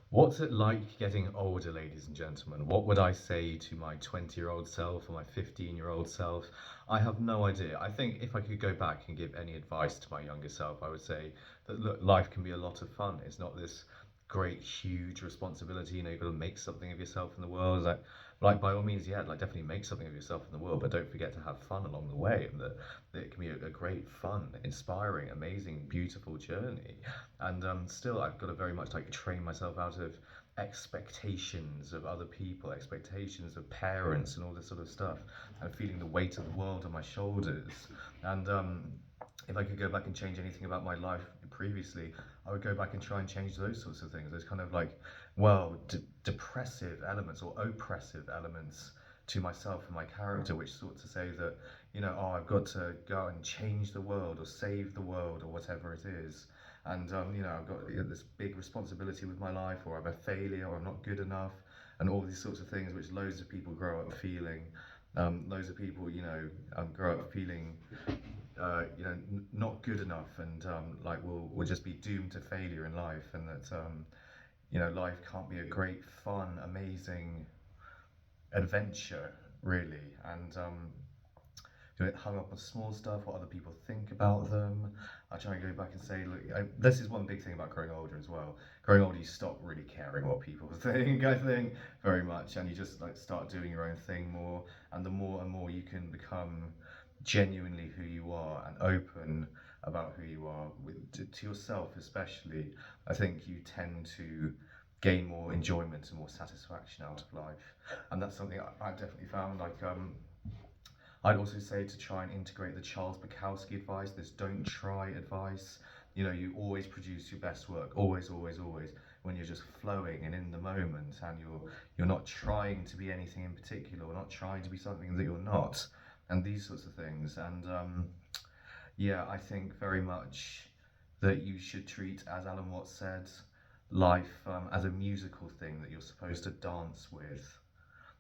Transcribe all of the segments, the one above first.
What's it like getting older, ladies and gentlemen? What would I say to my 20-year-old self or my 15-year-old self? I have no idea. I think if I could go back and give any advice to my younger self, I would say that look, life can be a lot of fun. It's not this great, huge responsibility. You know, you've got to make something of yourself in the world. Like by all means, yeah, like definitely make something of yourself in the world, but don't forget to have fun along the way, and that it can be a great, fun, inspiring, amazing, beautiful journey. And still, I've got to very much like train myself out of expectations of other people, expectations of parents, and all this sort of stuff, and feeling the weight of the world on my shoulders. And if I could go back and change anything about my life previously, I would go back and try and change those sorts of things. Those kind of like, well, depressive elements or oppressive elements to myself and my character, which sort to say that, you know, oh, I've got to go out and change the world or save the world or whatever it is. And, you know, I've got this big responsibility with my life, or I'm a failure, or I'm not good enough, and all these sorts of things, which loads of people grow up feeling. Loads of people, you know, grow up feeling you know, not good enough, and like will just be doomed to failure in life, and that you know, life can't be a great, fun, amazing adventure, really. And you know, hung up on small stuff, what other people think about them. I try and go back and say, look, this is one big thing about growing older as well. Growing older, you stop really caring what people think, I think, very much, and you just like start doing your own thing more. And the more and more you can become genuinely who you are and open about who you are to yourself, especially, I think you tend to gain more enjoyment and more satisfaction out of life. And that's something I've definitely found. Like, I'd also say to try and integrate the Charles Bukowski advice, this don't try advice. You know, you always produce your best work, always, always, always, when you're just flowing and in the moment, and you're not trying to be anything in particular, or not trying to be something that you're not, and these sorts of things. And yeah, I think very much that you should treat, as Alan Watts said, life as a musical thing that you're supposed to dance with.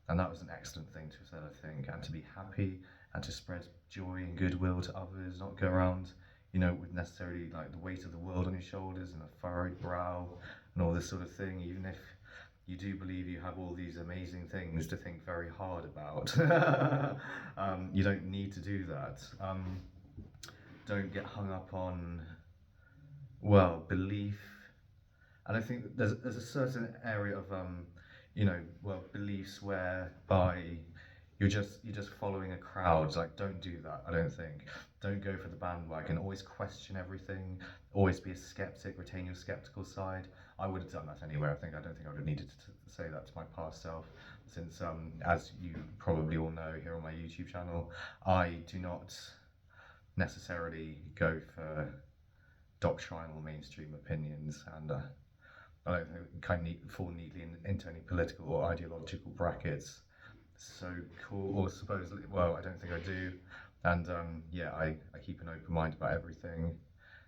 And that was an excellent thing to have said, I think, and to be happy and to spread joy and goodwill to others, not go around, you know, with necessarily like the weight of the world on your shoulders and a furrowed brow and all this sort of thing, even if you do believe you have all these amazing things to think very hard about. You don't need to do that. Don't get hung up on, well, belief. And I think that there's a certain area of you know, well, beliefs whereby you're just following a crowd. Like, don't do that. I don't think. Don't go for the bandwagon. Always question everything. Always be a skeptic. Retain your skeptical side. I would have done that anyway. I don't think I would have needed to say that to my past self, since as you probably all know here on my YouTube channel, I do not necessarily go for doctrinal mainstream opinions, and I don't think kind of fall neatly into any political or ideological brackets. So cool, or supposedly, well, I don't think I do. And yeah, I keep an open mind about everything.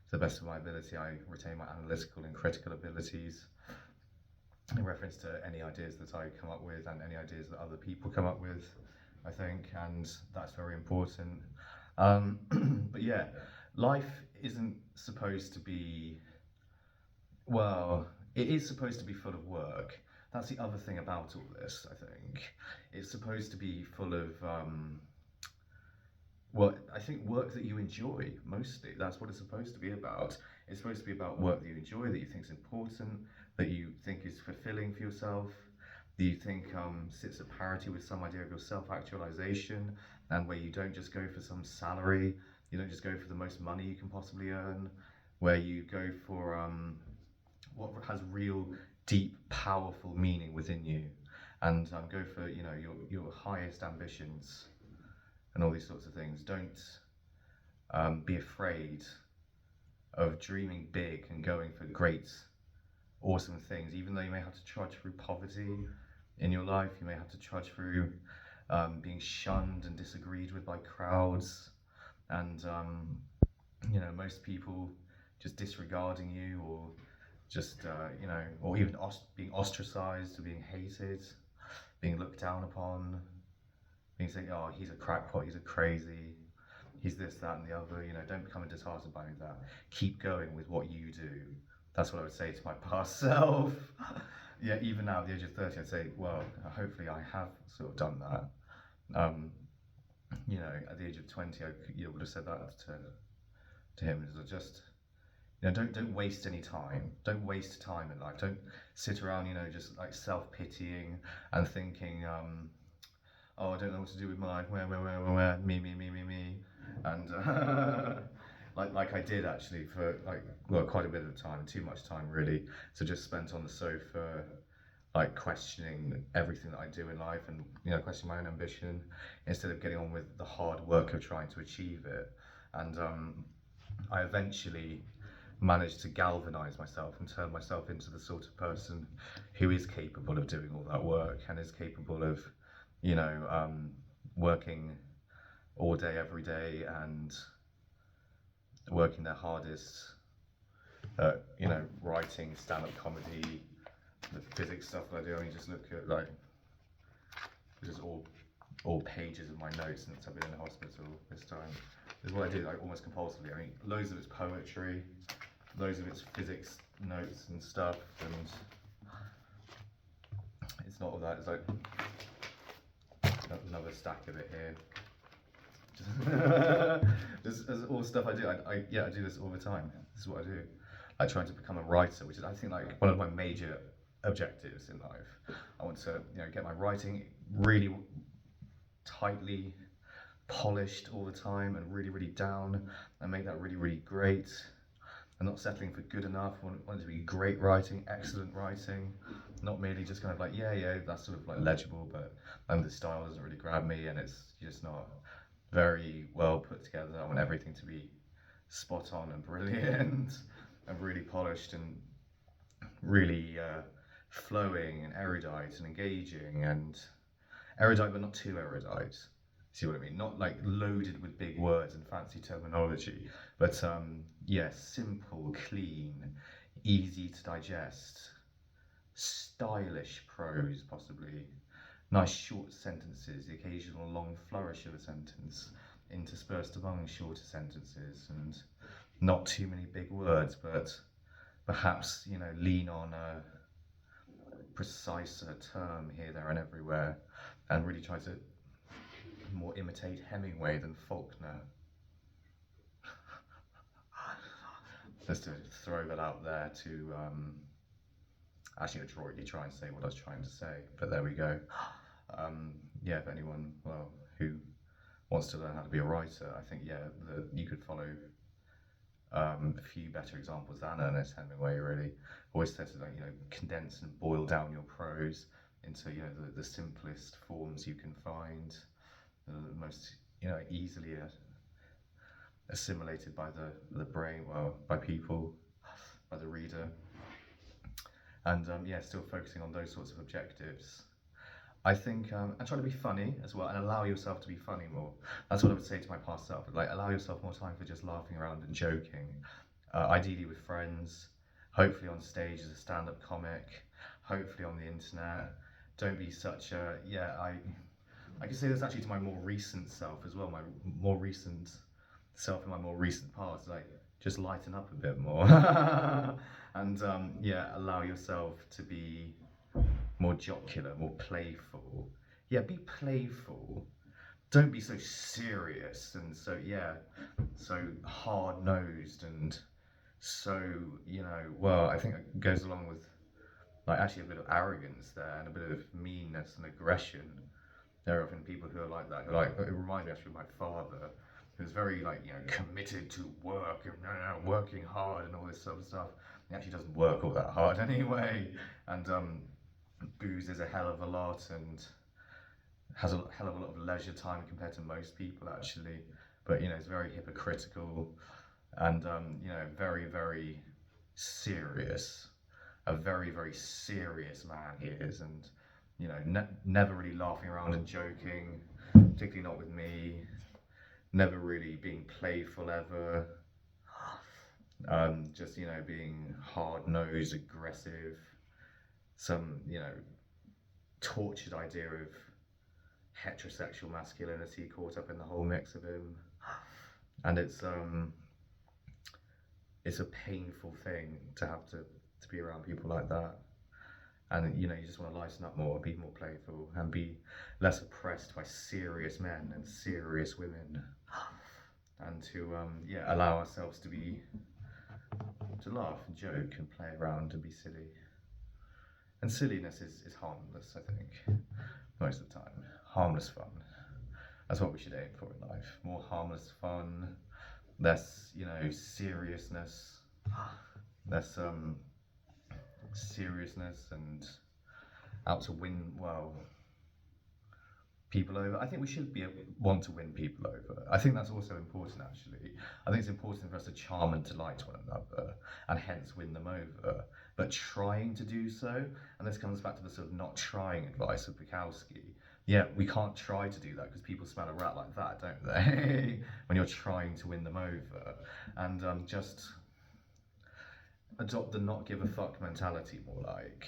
To the best of my ability, I retain my analytical and critical abilities in reference to any ideas that I come up with and any ideas that other people come up with, I think, and that's very important. But yeah, life isn't supposed to be, well, it is supposed to be full of work. That's the other thing about all this, I think. It's supposed to be full of, well, I think work that you enjoy mostly. That's what it's supposed to be about. It's supposed to be about work that you enjoy, that you think is important, that you think is fulfilling for yourself, that you think sits at parity with some idea of your self actualization, and where you don't just go for some salary, you don't just go for the most money you can possibly earn, where you go for what has real, deep, powerful meaning within you, and go for, you know, your highest ambitions and all these sorts of things. Don't be afraid of dreaming big and going for great, awesome things. Even though you may have to trudge through poverty in your life, you may have to trudge through being shunned and disagreed with by crowds, and you know, most people just disregarding you, or just you know, or even being ostracized or being hated, being looked down upon, being said, oh, he's a crackpot, he's a crazy, he's this, that, and the other. You know, don't become disheartened by that. Keep going with what you do. That's what I would say to my past self. Yeah, even now at the age of 30, I'd say, well, hopefully I have sort of done that. At the age of 20, would have said that to him. Is just, don't waste any time. Don't waste time in life. Don't sit around, just like self-pitying and thinking, oh, I don't know what to do with my life. Where, me, and like I did actually for quite a bit of time, too much time really. So just spent on the sofa, like questioning everything that I do in life, and questioning my own ambition instead of getting on with the hard work of trying to achieve it. And I eventually managed to galvanize myself and turn myself into the sort of person who is capable of doing all that work and is capable of, working all day, every day, and working their hardest, writing, stand-up comedy, the physics stuff that I do. I mean, just look at just all pages of my notes since I've been in the hospital this time. This is what I do, like almost compulsively. I mean, loads of it's poetry, loads of it's physics notes and stuff, and it's not all that. It's like another stack of it here. This is all stuff I do. I do this all the time. This is what I do. I try to become a writer, which is I think like one of my major objectives in life. I want to get my writing really tightly polished all the time and really, really down and make that really, really great. I'm not settling for good enough. I want it to be great writing, excellent writing, not merely just kind of like, that's sort of like legible, but the style doesn't really grab me and it's just not very well put together. I want everything to be spot on and brilliant and really polished and really flowing and erudite and engaging and erudite, but not too erudite. See what I mean? Not like loaded with big words and fancy terminology, but simple, clean, easy to digest, stylish prose possibly, nice short sentences, the occasional long flourish of a sentence interspersed among shorter sentences, and not too many big words, but perhaps lean on a preciser term here, there, and everywhere, and really try to more imitate Hemingway than Faulkner. Just to throw that out there to actually adroitly try and say what I was trying to say, but there we go. If anyone who wants to learn how to be a writer, I think you could follow a few better examples than Ernest Hemingway. Really, always says to condense and boil down your prose into the simplest forms you can find, the most easily assimilated by the brain, by people, by the reader, and still focusing on those sorts of objectives. I think, and try to be funny as well, and allow yourself to be funny more. That's what I would say to my past self. Like, allow yourself more time for just laughing around and joking. Ideally with friends, hopefully on stage as a stand-up comic, hopefully on the internet. Don't be such a I can say this actually to my more recent self as well. My more recent self in my more recent past, like just lighten up a bit more, and allow yourself to be more jocular, more playful. Yeah, be playful. Don't be so serious and so hard nosed and so I think it goes along with like actually a bit of arrogance there and a bit of meanness and aggression. There are often people who are like that. Who it reminds me actually of my father, who's very committed to work and working hard and all this sort of stuff. He actually doesn't work all that hard anyway, and boozes a hell of a lot and has a hell of a lot of leisure time compared to most people actually. But it's very hypocritical and very, very serious. A very, very serious man he is, and never really laughing around and joking, particularly not with me. Never really being playful ever. Just being hard-nosed, aggressive. Some tortured idea of heterosexual masculinity caught up in the whole mix of him, and it's a painful thing to have to be around people like that. And you just want to lighten up more, be more playful, and be less oppressed by serious men and serious women, and to allow ourselves to laugh and joke and play around and be silly. And silliness is harmless, I think, most of the time. Harmless fun. That's what we should aim for in life. More harmless fun, less, seriousness, less seriousness and out to win, well, people over. I think we should want to win people over. I think that's also important, actually. I think it's important for us to charm and delight one another, and hence win them over. But trying to do so, and this comes back to the sort of not trying advice of Bukowski. Yeah, we can't try to do that because people smell a rat like that, don't they? When you're trying to win them over, and just adopt the not give a fuck mentality more like,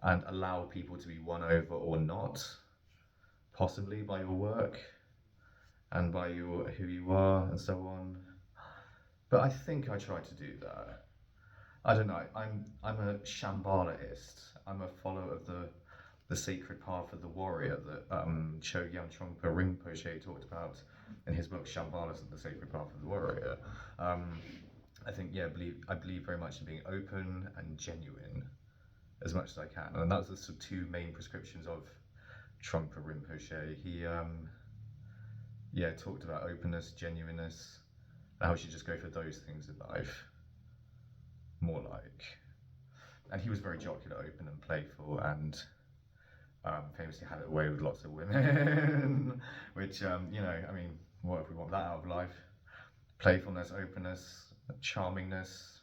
and allow people to be won over or not, possibly by your work and by who you are and so on. But I think I try to do that. I don't know. I'm a Shambhalaist. I'm a follower of the sacred path of the warrior that Chogyam Trungpa Rinpoche talked about in his book Shambhalas and the Sacred Path of the Warrior. I think I believe very much in being open and genuine as much as I can, and that's the sort of two main prescriptions of Trungpa Rinpoche. He talked about openness, genuineness, and how we should just go for those things in life, more like. And he was very jocular, open and playful, and famously had it away with lots of women, which, what if we want that out of life? Playfulness, openness, charmingness,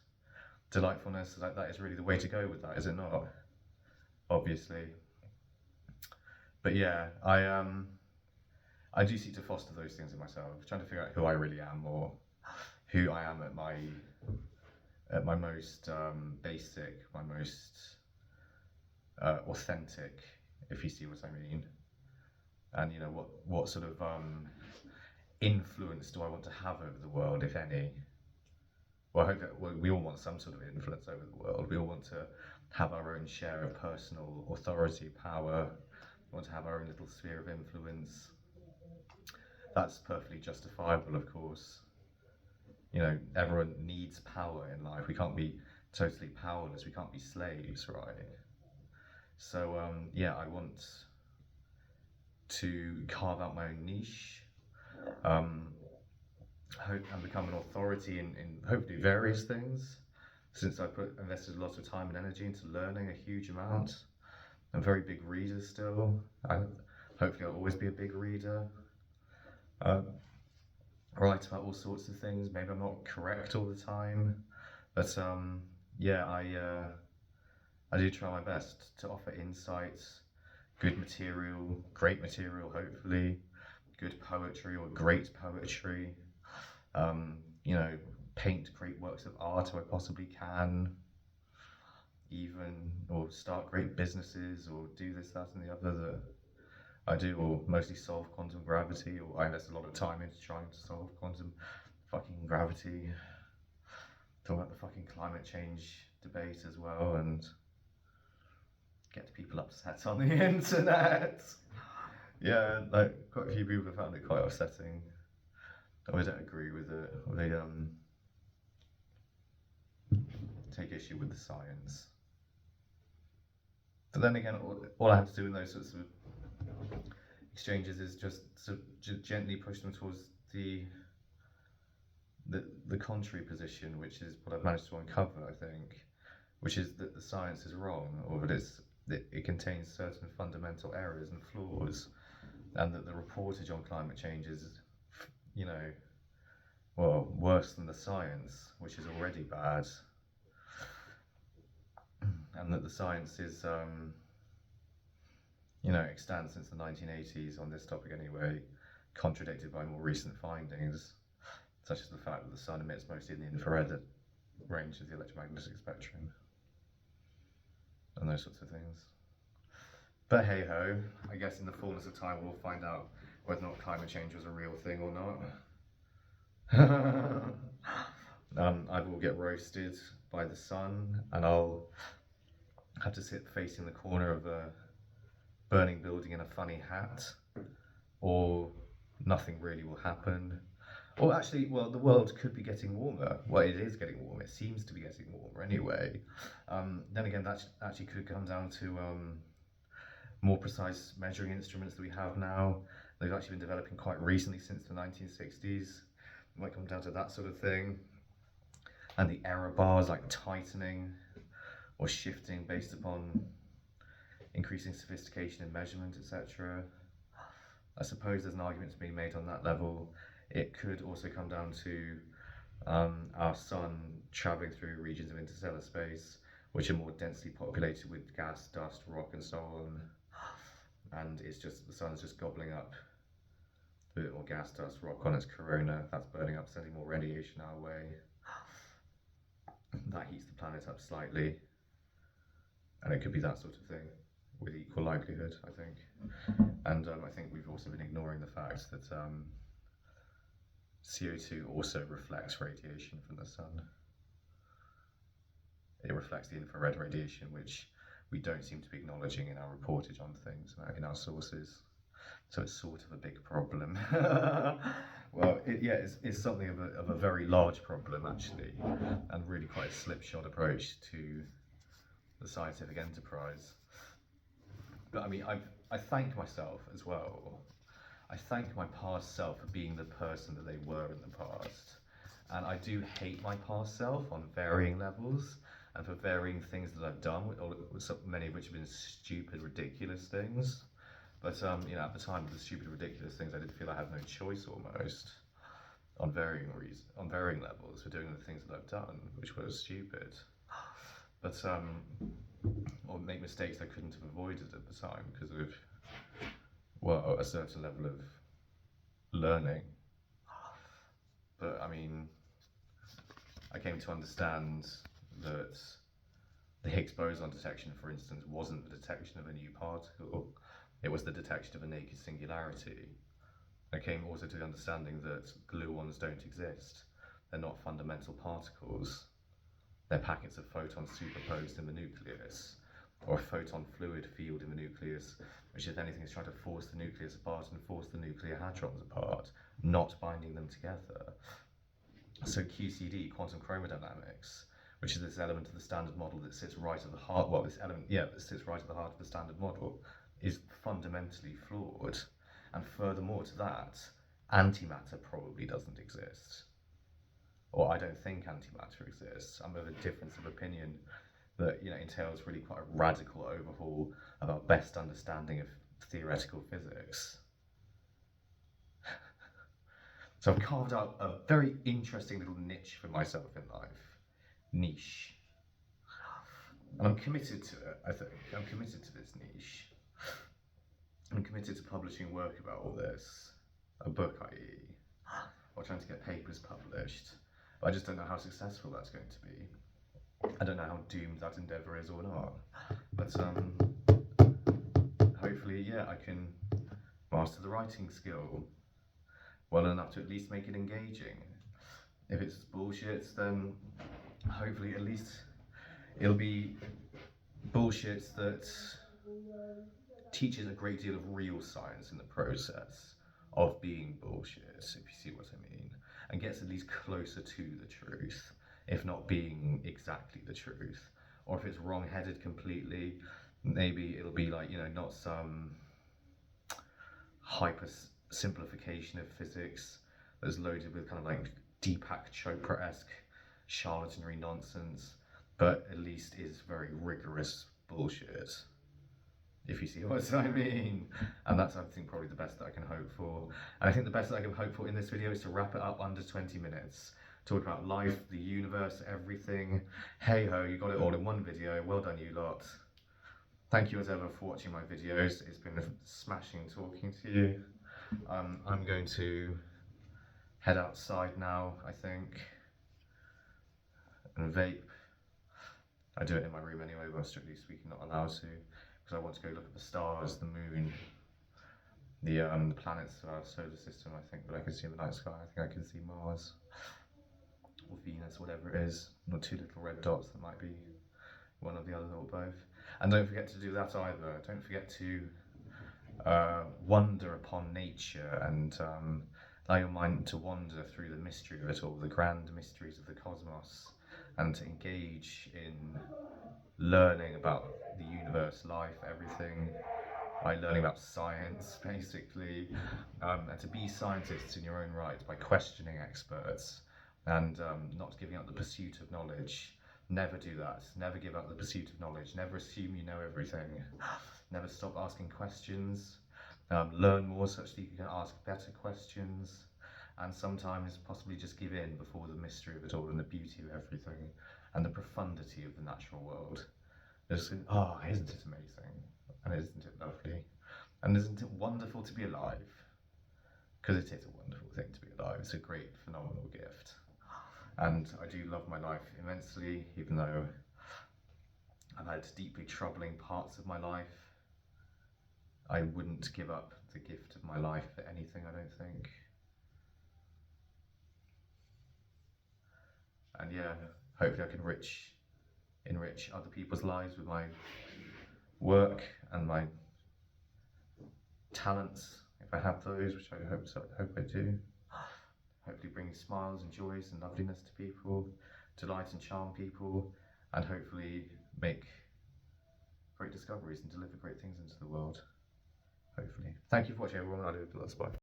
delightfulness, that is really the way to go with that, is it not? Obviously. But yeah, I do seek to foster those things in myself, trying to figure out who I really am, or who I am at my most basic, my most authentic, if you see what I mean. And what sort of influence do I want to have over the world, if any? Well, I hope that we all want some sort of influence over the world. We all want to have our own share of personal authority, power. We want to have our own little sphere of influence. That's perfectly justifiable, of course. Everyone needs power in life. We can't be totally powerless. We can't be slaves, right? So, I want to carve out my own niche, and become an authority in hopefully various things, since I invested a lot of time and energy into learning a huge amount. I'm a very big reader still. Hopefully I'll always be a big reader. Write about all sorts of things. Maybe I'm not correct all the time, but I do try my best to offer insights, good material, great material, hopefully, good poetry or great poetry. Paint great works of art if I possibly can, or start great businesses, or do this, that, and the other that I do, or mostly solve quantum gravity, or I invest a lot of time into trying to solve quantum fucking gravity. Talk about the fucking climate change debate as well, and get people upset on the internet. Yeah, quite a few people have found it quite upsetting. I don't agree with it, or they take issue with the science. But then again, all I have to do in those sorts of exchanges is just gently push them towards the contrary position, which is what I've managed to uncover, I think, which is that the science is wrong, or that it contains certain fundamental errors and flaws, and that the reportage on climate change is, worse than the science, which is already bad, and that the science is, extant since the 1980s on this topic anyway, contradicted by more recent findings, such as the fact that the sun emits mostly in the infrared range of the electromagnetic spectrum, and those sorts of things. But hey ho, I guess in the fullness of time we'll find out whether or not climate change was a real thing or not. I will get roasted by the sun, and I'll have to sit facing the corner of a burning building in a funny hat, or nothing really will happen. Or actually, well, the world could be getting warmer. Well, it is getting warmer. It seems to be getting warmer anyway. Then again, that actually could come down to more precise measuring instruments that we have now. They've actually been developing quite recently since the 1960s. It might come down to that sort of thing. And the error bars like tightening or shifting based upon increasing sophistication in measurement, etc. I suppose there's an argument to be made on that level. It could also come down to our sun traveling through regions of interstellar space, which are more densely populated with gas, dust, rock, and so on. And it's just the sun's just gobbling up a bit more gas, dust, rock on its corona. That's burning up, sending more radiation our way. That heats the planet up slightly, and it could be that sort of thing with equal likelihood, I think. And I think we've also been ignoring the fact that CO2 also reflects radiation from the sun. It reflects the infrared radiation, which we don't seem to be acknowledging in our reportage on things, in our sources. So it's sort of a big problem. Well, it's something of a very large problem, actually, and really quite a slipshod approach to the scientific enterprise. But I mean, I thank myself as well. I thank my past self for being the person that they were in the past. And I do hate my past self on varying levels and for varying things that I've done, many of which have been stupid, ridiculous things. But at the time of the stupid, ridiculous things, I did feel I had no choice almost on varying levels for doing the things that I've done, which were stupid. But or make mistakes I couldn't have avoided at the time because of a certain level of learning. But I mean, I came to understand that the Higgs boson detection, for instance, wasn't the detection of a new particle. It was the detection of a naked singularity. I came also to the understanding that gluons don't exist. They're not fundamental particles. They're packets of photons superposed in the nucleus, or a photon fluid field in the nucleus, which if anything is trying to force the nucleus apart and force the nuclear hadrons apart, not binding them together. So QCD, quantum chromodynamics, which is this element of the standard model that sits right at the heart, that sits right at the heart of the standard model, is fundamentally flawed. And furthermore to that, antimatter probably doesn't exist. Or I don't think antimatter exists. I'm of a difference of opinion that entails really quite a radical overhaul of our best understanding of theoretical physics. So I've carved out a very interesting little niche for myself in life. Niche. And I'm committed to it, I think. I'm committed to this niche. I'm committed to publishing work about all this. A book, i.e. Or trying to get papers published. But I just don't know how successful that's going to be. I don't know how doomed that endeavour is or not. But hopefully, I can master the writing skill well enough to at least make it engaging. If it's bullshit, then hopefully at least it'll be bullshit that teaches a great deal of real science in the process of being bullshit, if you see what I mean, and gets at least closer to the truth, if not being exactly the truth. Or if it's wrong-headed completely, maybe it'll be like, not some hyper simplification of physics that's loaded with kind of like Deepak Chopra-esque charlatanry nonsense, but at least is very rigorous bullshit, if you see what I mean. And that's, I think, probably the best that I can hope for. And I think the best that I can hope for in this video is to wrap it up under 20 minutes. Talk about life, the universe, everything. Hey ho, you got it all in one video. Well done, you lot. Thank you as ever for watching my videos. It's been smashing talking to you. I'm going to head outside now, I think, and vape. I do it in my room anyway, but strictly speaking, not allowed to, because I want to go look at the stars, the moon, the planets of our solar system, I think, but I can see in the night sky. I think I can see Mars, or Venus, whatever it is, or two little red dots that might be one or the other or both. And don't forget to do that either. Don't forget to wonder upon nature and allow your mind to wander through the mystery of it all, the grand mysteries of the cosmos, and to engage in learning about the universe, life, everything, by learning about science, basically, and to be scientists in your own right by questioning experts and not giving up the pursuit of knowledge. Never do that. Never give up the pursuit of knowledge. Never assume you know everything. Never stop asking questions. Learn more such that you can ask better questions. And sometimes possibly just give in before the mystery of it all and the beauty of everything and the profundity of the natural world. Just, oh, isn't it amazing? And isn't it lovely? And isn't it wonderful to be alive? Because it is a wonderful thing to be alive. It's a great, phenomenal gift. And I do love my life immensely, even though I've had deeply troubling parts of my life. I wouldn't give up the gift of my life for anything, I don't think. And yeah, hopefully I can enrich other people's lives with my work and my talents, if I have those, which I hope I do. Hopefully bring smiles and joys and loveliness to people, delight and charm people, and hopefully make great discoveries and deliver great things into the world. Hopefully. Thank you for watching everyone. I do love. Bye.